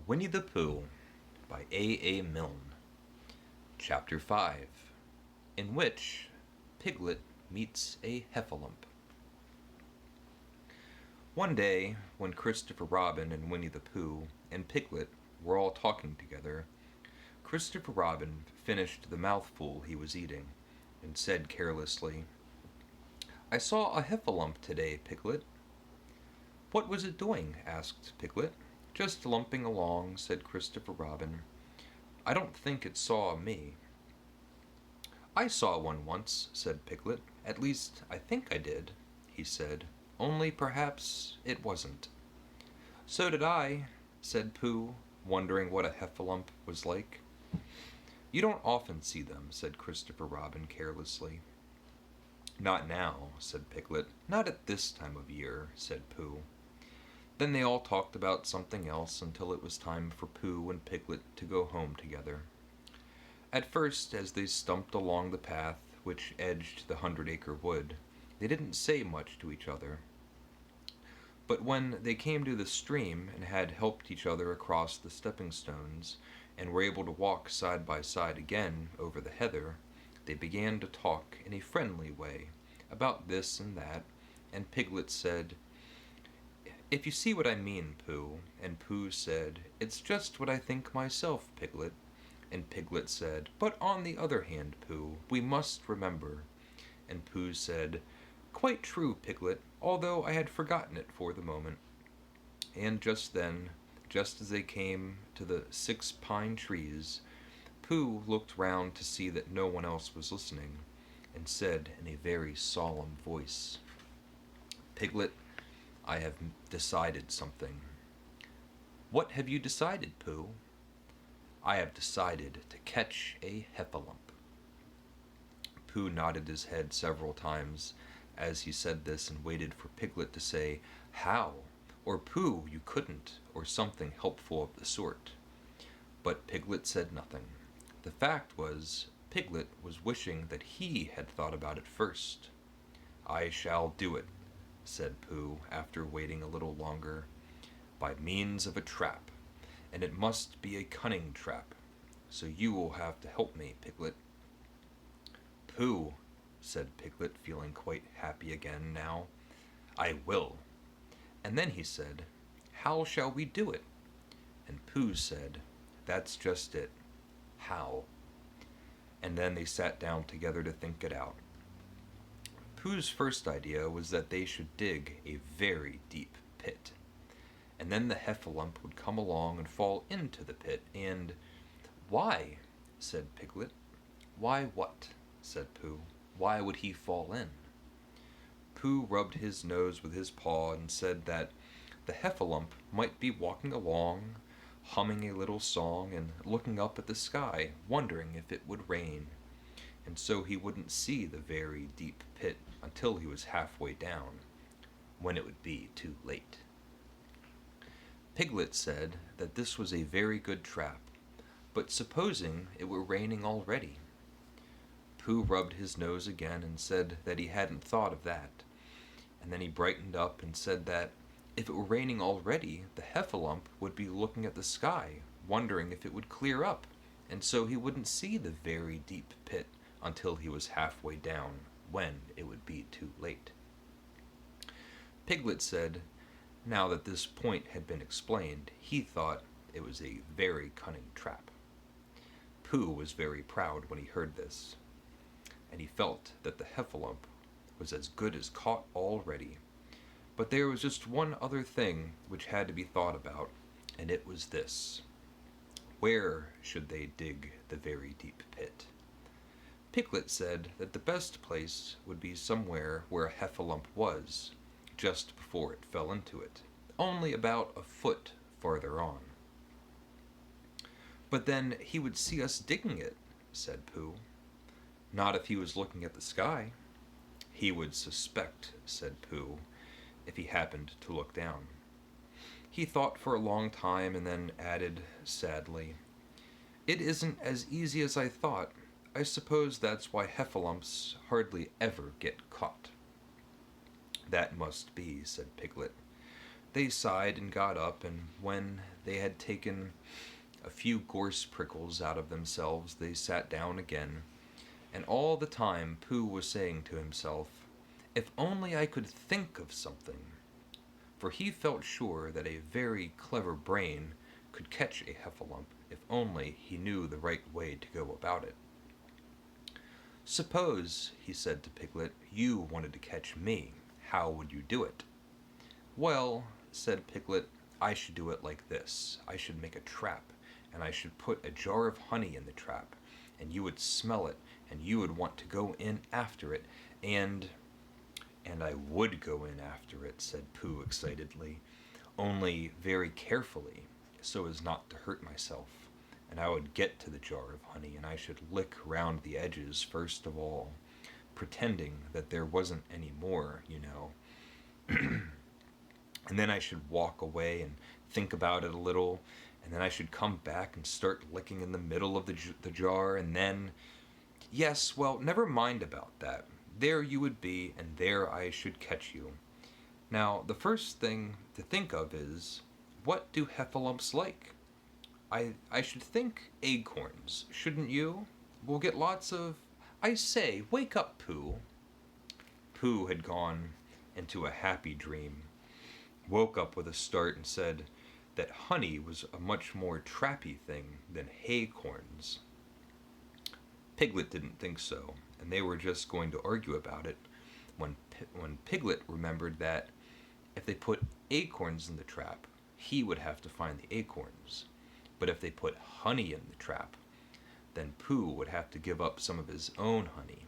Winnie the Pooh by A. Milne. Chapter 5, in which Piglet meets a Heffalump. One day, when Christopher Robin and Winnie the Pooh and Piglet were all talking together, Christopher Robin finished the mouthful he was eating and said carelessly, "I saw a Heffalump today, Piglet." "What was it doing?" asked Piglet. "Just lumping along," said Christopher Robin. "I don't think it saw me." "I saw one once," said Piglet. "At least, I think I did," he said. "Only perhaps it wasn't." "So did I," said Pooh, wondering what a Heffalump was like. "You don't often see them," said Christopher Robin carelessly. "Not now," said Piglet. "Not at this time of year," said Pooh. Then they all talked about something else until it was time for Pooh and Piglet to go home together. At first, as they stumped along the path which edged the 100-acre wood, they didn't say much to each other. But when they came to the stream and had helped each other across the stepping stones, and were able to walk side by side again over the heather, they began to talk in a friendly way about this and that, and Piglet said, "If you see what I mean, Pooh," and Pooh said, "It's just what I think myself, Piglet," and Piglet said, "But on the other hand, Pooh, we must remember," and Pooh said, "Quite true, Piglet, although I had forgotten it for the moment." And just then, just as they came to the 6 pine trees, Pooh looked round to see that no one else was listening, and said in a very solemn voice, "Piglet, I have decided something." "What have you decided, Pooh?" "I have decided to catch a Heffalump." Pooh nodded his head several times as he said this and waited for Piglet to say, "How?" or "Pooh, you couldn't," or something helpful of the sort. But Piglet said nothing. The fact was, Piglet was wishing that he had thought about it first. "I shall do it," said Pooh, after waiting a little longer, "by means of a trap, and it must be a cunning trap, so you will have to help me, Piglet." "Pooh," said Piglet, feeling quite happy again now, "I will." And then he said, "How shall we do it?" And Pooh said, "That's just it. How?" And then they sat down together to think it out. Pooh's first idea was that they should dig a very deep pit, and then the Heffalump would come along and fall into the pit, and... "Why?" said Piglet. "Why what?" said Pooh. "Why would he fall in?" Pooh rubbed his nose with his paw and said that the Heffalump might be walking along, humming a little song and looking up at the sky, wondering if it would rain, and so he wouldn't see the very deep pit until he was halfway down, when it would be too late. Piglet said that this was a very good trap, but supposing it were raining already? Pooh rubbed his nose again and said that he hadn't thought of that, and then he brightened up and said that if it were raining already, the Heffalump would be looking at the sky, wondering if it would clear up, and so he wouldn't see the very deep pit until he was halfway down, when it would be too late. Piglet said, now that this point had been explained, he thought it was a very cunning trap. Pooh was very proud when he heard this, and he felt that the Heffalump was as good as caught already. But there was just one other thing which had to be thought about, and it was this. Where should they dig the very deep pit? Piglet said that the best place would be somewhere where a Heffalump was, just before it fell into it, only about a foot farther on. "But then he would see us digging it," said Pooh. "Not if he was looking at the sky." "He would suspect," said Pooh, "if he happened to look down." He thought for a long time and then added sadly, "It isn't as easy as I thought. I suppose that's why Heffalumps hardly ever get caught." "That must be," said Piglet. They sighed and got up, and when they had taken a few gorse prickles out of themselves, they sat down again, and all the time Pooh was saying to himself, "If only I could think of something," for he felt sure that a very clever brain could catch a heffalump if only he knew the right way to go about it. "Suppose," he said to Piglet, "you wanted to catch me. How would you do it?" "Well," said Piglet, "I should do it like this. I should make a trap, and I should put a jar of honey in the trap, and you would smell it, and you would want to go in after it, and I would go in after it," said Pooh excitedly, "only very carefully, so as not to hurt myself. And I would get to the jar of honey, and I should lick round the edges first of all, pretending that there wasn't any more, you know. And then I should walk away and think about it a little, and then I should come back and start licking in the middle of the jar, and then... Yes, well, never mind about that. There you would be, and there I should catch you. Now, the first thing to think of is, what do heffalumps like? I should think acorns, shouldn't you? We'll get lots of... I say, wake up, Pooh." Pooh had gone into a happy dream, woke up with a start and said that honey was a much more trappy thing than haycorns. Piglet didn't think so, and they were just going to argue about it when Piglet remembered that if they put acorns in the trap, he would have to find the acorns. But if they put honey in the trap, then Pooh would have to give up some of his own honey.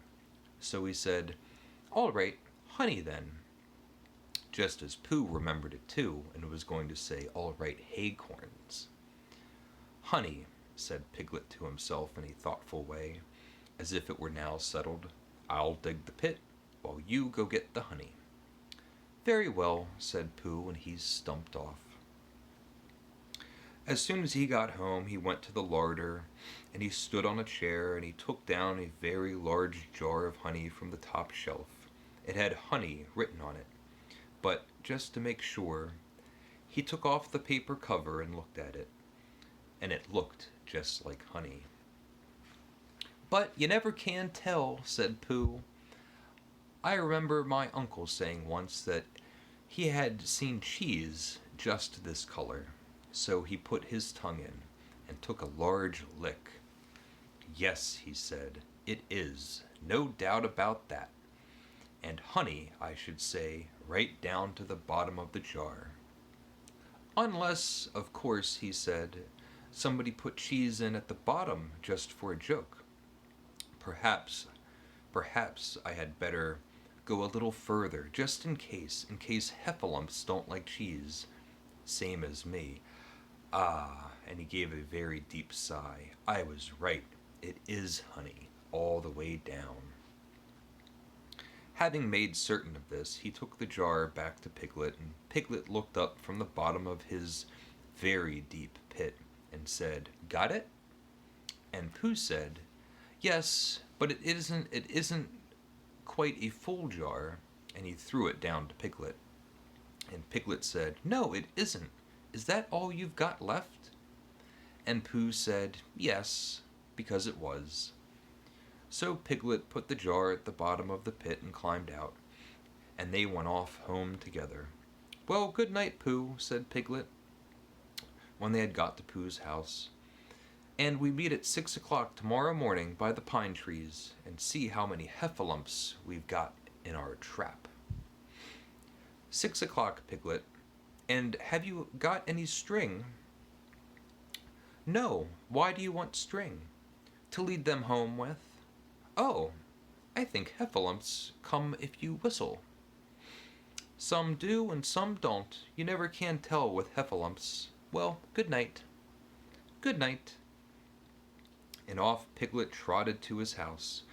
So he said, "All right, honey then," just as Pooh remembered it too, and was going to say, "All right, haycorns." "Honey," said Piglet to himself in a thoughtful way, as if it were now settled. "I'll dig the pit, while you go get the honey." "Very well," said Pooh, and he stumped off. As soon as he got home, he went to the larder, and he stood on a chair, and he took down a very large jar of honey from the top shelf. It had honey written on it, but just to make sure, he took off the paper cover and looked at it, and it looked just like honey. "But you never can tell," said Pooh. "I remember my uncle saying once that he had seen cheese just this color. So he put his tongue in and took a large lick. 'Yes,' he said, 'it is, no doubt about that. And honey, I should say, right down to the bottom of the jar. Unless, of course,' he said, 'somebody put cheese in at the bottom just for a joke. Perhaps I had better go a little further, just in case heffalumps don't like cheese, same as me. Ah,' and he gave a very deep sigh, 'I was right. It is honey, all the way down.' Having made certain of this, he took the jar back to Piglet, and Piglet looked up from the bottom of his very deep pit and said, 'Got it?' And Pooh said, 'Yes, but it isn't quite a full jar,' and he threw it down to Piglet. And Piglet said, 'No, it isn't. Is that all you've got left?' And Pooh said, 'Yes,' because it was. So Piglet put the jar at the bottom of the pit and climbed out, and they went off home together. 'Well, good night, Pooh,' said Piglet, when they had got to Pooh's house. 'And we meet at 6 o'clock tomorrow morning by the pine trees, and see how many heffalumps we've got in our trap.' 6 o'clock, Piglet. And have you got any string?' 'No. Why do you want string?' 'To lead them home with.' 'Oh, I think heffalumps come if you whistle.' 'Some do and some don't. You never can tell with heffalumps. Well, good night.' 'Good night.' And off Piglet trotted to his house,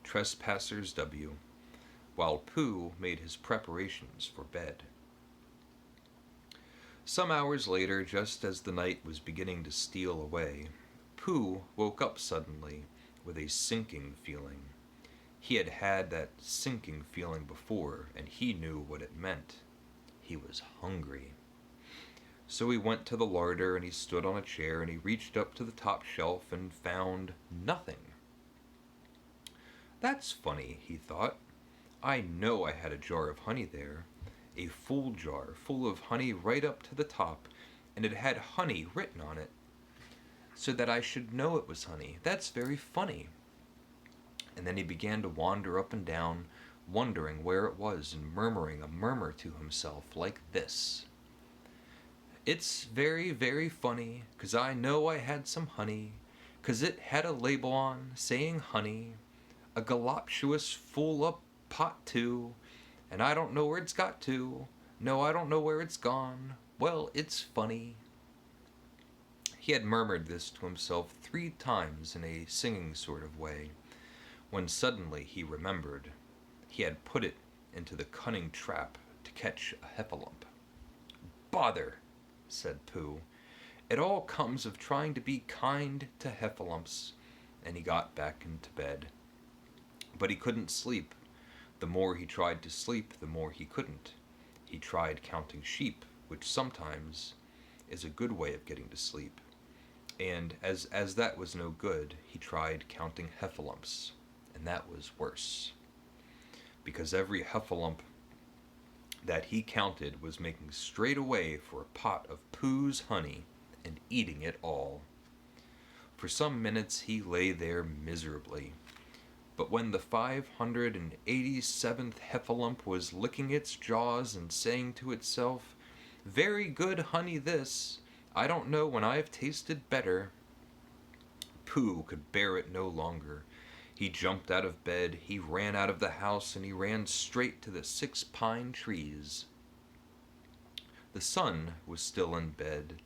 Trespassers W., while Pooh made his preparations for bed. Some hours later, just as the night was beginning to steal away, Pooh woke up suddenly with a sinking feeling. He had had that sinking feeling before, and he knew what it meant. He was hungry. So he went to the larder and he stood on a chair and he reached up to the top shelf and found nothing. That's funny, he thought. I know I had a jar of honey there. A full jar full of honey right up to the top, and it had honey written on it, so that I should know it was honey. That's very funny. And then he began to wander up and down, wondering where it was and murmuring a murmur to himself like this. It's very, very funny, 'cause I know I had some honey, 'cause it had a label on saying honey, a galoptuous full up pot too, and I don't know where it's got to. No, I don't know where it's gone. Well, it's funny. He had murmured this to himself 3 times in a singing sort of way, when suddenly he remembered he had put it into the cunning trap to catch a heffalump. Bother, said Pooh. It all comes of trying to be kind to heffalumps, and he got back into bed. But he couldn't sleep. The more he tried to sleep, the more he couldn't. He tried counting sheep, which sometimes is a good way of getting to sleep. And as that was no good, he tried counting heffalumps, and that was worse. Because every heffalump that he counted was making straight away for a pot of Pooh's honey and eating it all. For some minutes he lay there miserably. But when the 587th heffalump was licking its jaws and saying to itself, "Very good honey this, I don't know when I've tasted better," Pooh could bear it no longer. He jumped out of bed, he ran out of the house, and he ran straight to the 6 pine trees. The sun was still in bed,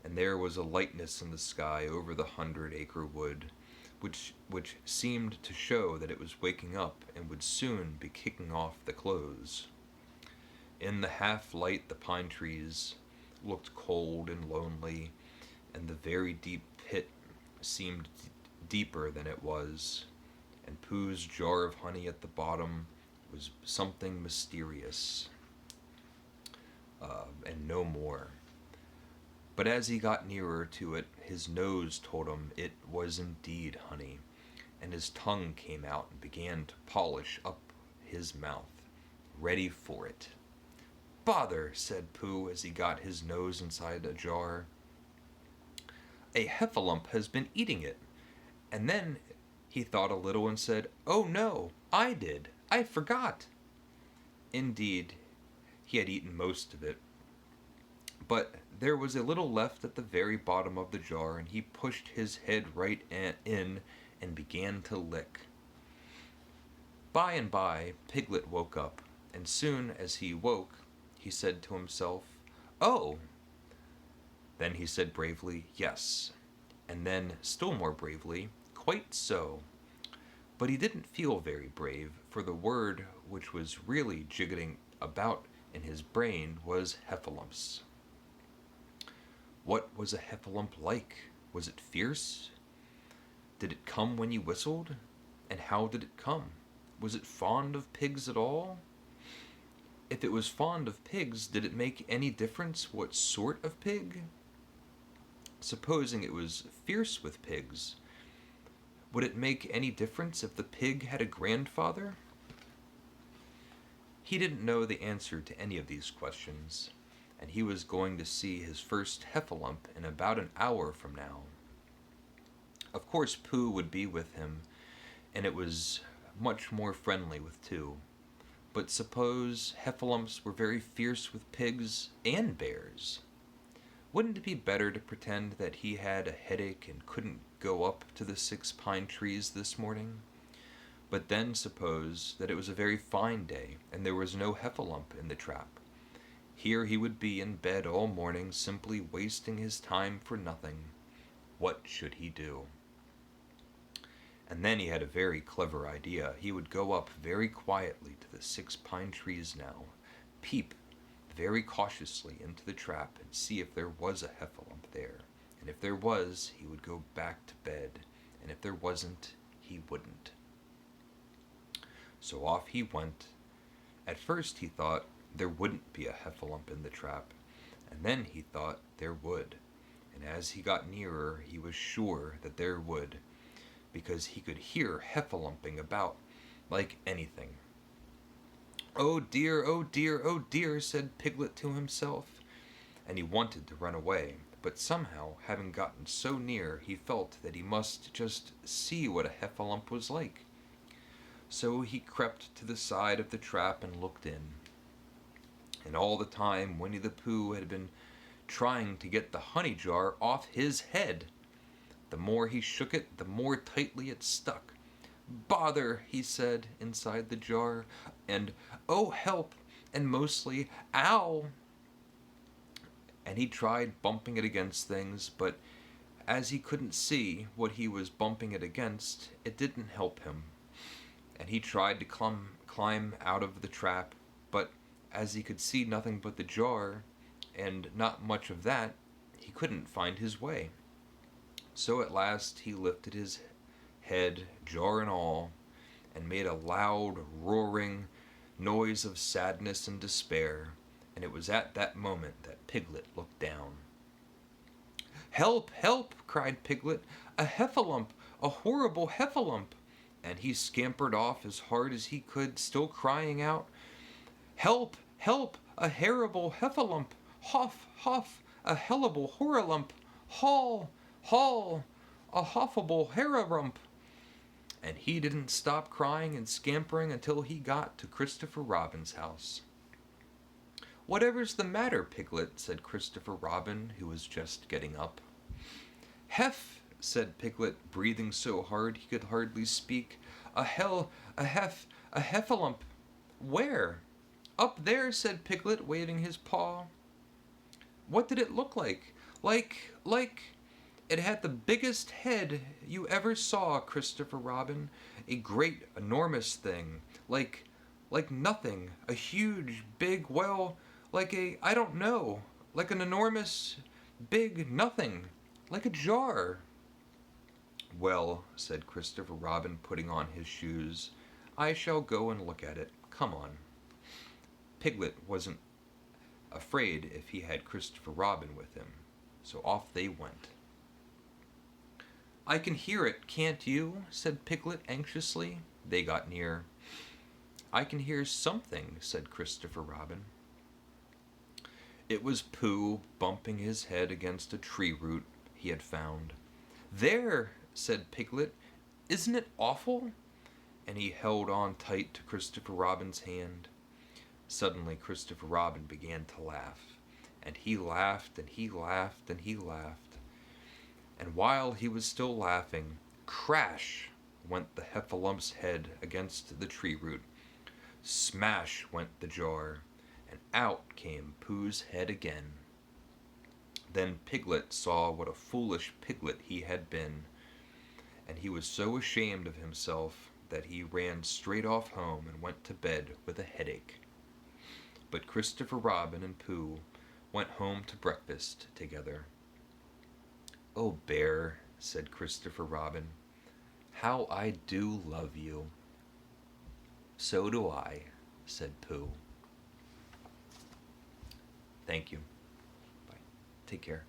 and there was a lightness in the sky over the 100-acre wood, which seemed to show that it was waking up and would soon be kicking off the clothes. In the half-light the pine trees looked cold and lonely, and the very deep pit seemed deeper than it was, and Pooh's jar of honey at the bottom was something mysterious, and no more. But as he got nearer to it, his nose told him it was indeed honey, and his tongue came out and began to polish up his mouth, ready for it. "Bother," said Pooh as he got his nose inside a jar. "A heffalump has been eating it." And then he thought a little and said, "Oh no, I did. I forgot." Indeed, he had eaten most of it. But there was a little left at the very bottom of the jar, and he pushed his head right in and began to lick. By and by, Piglet woke up, and soon as he woke, he said to himself, "Oh!" Then he said bravely, "Yes," and then, still more bravely, "Quite so." But he didn't feel very brave, for the word which was really jiggling about in his brain was Heffalumps. What was a heffalump like? Was it fierce? Did it come when you whistled? And how did it come? Was it fond of pigs at all? If it was fond of pigs, did it make any difference what sort of pig? Supposing it was fierce with pigs, would it make any difference if the pig had a grandfather? He didn't know the answer to any of these questions, and he was going to see his first heffalump in about an hour from now. Of course Pooh would be with him, and it was much more friendly with 2. But suppose heffalumps were very fierce with pigs and bears? Wouldn't it be better to pretend that he had a headache and couldn't go up to the 6 pine trees this morning? But then suppose that it was a very fine day, and there was no heffalump in the trap. Here he would be in bed all morning, simply wasting his time for nothing. What should he do? And then he had a very clever idea. He would go up very quietly to the 6 pine trees now, peep very cautiously into the trap and see if there was a heffalump there. And if there was, he would go back to bed, and if there wasn't, he wouldn't. So off he went. At first he thought there wouldn't be a heffalump in the trap, And then he thought there would. And as he got nearer, he was sure that there would, because he could hear Heffalumpping about like anything. "Oh dear, oh dear, oh dear," said Piglet to himself, and he wanted to run away, but somehow, having gotten so near, he felt that he must just see what a Heffalump was like. So he crept to the side of the trap and looked in. And all the time Winnie the Pooh had been trying to get the honey jar off his head. The more he shook it, the more tightly it stuck. "Bother," he said inside the jar, and "Oh, help," and mostly "Ow." And he tried bumping it against things, but as he couldn't see what he was bumping it against, it didn't help him. And he tried to climb out of the trap, but as he could see nothing but the jar, and not much of that, he couldn't find his way. So at last he lifted his head, jar and all, and made a loud, roaring noise of sadness and despair, and it was at that moment that Piglet looked down. "Help! Help!" cried Piglet. "A Heffalump! A horrible Heffalump!" And he scampered off as hard as he could, still crying out, "Help! Help! A horrible Heffalump! Hoff! Hoff! A hellable horralump! Haul! Haul! A hoffable harrarump!" And he didn't stop crying and scampering until he got to Christopher Robin's house. "Whatever's the matter, Piglet?" said Christopher Robin, who was just getting up. "Heff!" said Piglet, breathing so hard he could hardly speak. A Heffalump." "Where?" "Up there," said Piglet, waving his paw. "What did it look like?" Like... It had the biggest head you ever saw, Christopher Robin. A great, enormous thing. Like nothing. A huge, big, well, I don't know. Like an enormous, big nothing. Like a jar." "Well," said Christopher Robin, putting on his shoes, "I shall go and look at it. Come on." Piglet wasn't afraid if he had Christopher Robin with him, so off they went. "I can hear it, can't you?" said Piglet anxiously. They got near. "I can hear something," said Christopher Robin. It was Pooh bumping his head against a tree root he had found. "There!" said Piglet. "Isn't it awful?" And he held on tight to Christopher Robin's hand. Suddenly Christopher Robin began to laugh, and he laughed, and he laughed, and he laughed. And while he was still laughing, crash went the Heffalump's head against the tree root. Smash went the jar, and out came Pooh's head again. Then Piglet saw what a foolish piglet he had been, and he was so ashamed of himself that he ran straight off home and went to bed with a headache. But Christopher Robin and Pooh went home to breakfast together. "Oh, Bear," said Christopher Robin, "how I do love you." "So do I," said Pooh. Thank you. Bye. Take care.